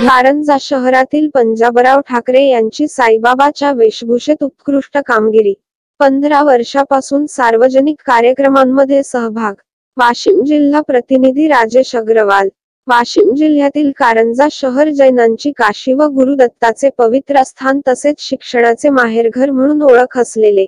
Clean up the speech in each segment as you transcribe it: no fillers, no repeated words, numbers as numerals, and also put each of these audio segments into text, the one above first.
कारंजा शहरातील पंजाबराव ठाकरे यांची साईबाबाच्या वेशभूषेत उत्कृष्ट कामगिरी. 15 वर्षापासून सार्वजनिक कार्यक्रमांमध्ये सहभाग. वाशिम जिल्हा प्रतिनिधी राजेश अग्रवाल. वाशिम जिल्ह्यातील कारंजा शहर जैनांची काशी व गुरुदत्ताचे पवित्र स्थान तसेच शिक्षणाचे माहेरघर म्हणून ओळख असलेले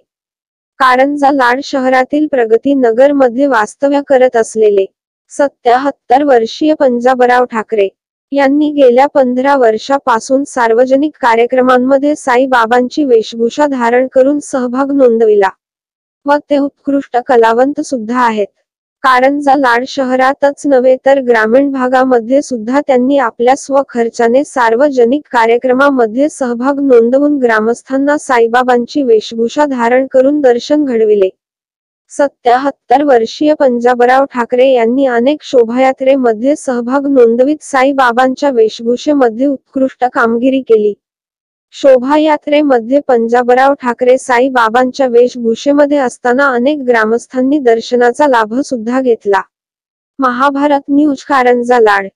कारंजा लाड शहरातील प्रगती नगर मध्ये वास्तव्य करत असलेले 77 वर्षीय पंजाबराव ठाकरे यांनी गेल्या 15 वर्षापासून सार्वजनिक कार्यक्रमांमध्ये साई बाबांची वेशभूषा धारण करून सहभाग नोंदविला व ते उत्कृष्ट कलावंत सुद्धा आहेत. कारंजा लाड शहरातच नव्हे तर ग्रामीण भागामध्ये सुद्धा त्यांनी आपल्या स्वखर्चाने सार्वजनिक कार्यक्रमामध्ये सहभाग नोंदवून ग्रामस्थांना साईबाबांची वेशभूषा धारण करून दर्शन घडविले. 77 वर्षीय पंजाबराव ठाकरे यांनी अनेक शोभायात्रेमध्ये सहभाग नोंदवित साई बाबांच्या वेशभूषेमध्ये उत्कृष्ट कामगिरी केली. शोभायात्रेमध्ये पंजाबराव ठाकरे साई बाबांच्या वेशभूषेमध्ये असताना अनेक ग्रामस्थांनी दर्शनाचा लाभ सुद्धा घेतला. महाभारत न्यूज कारंजा लाड.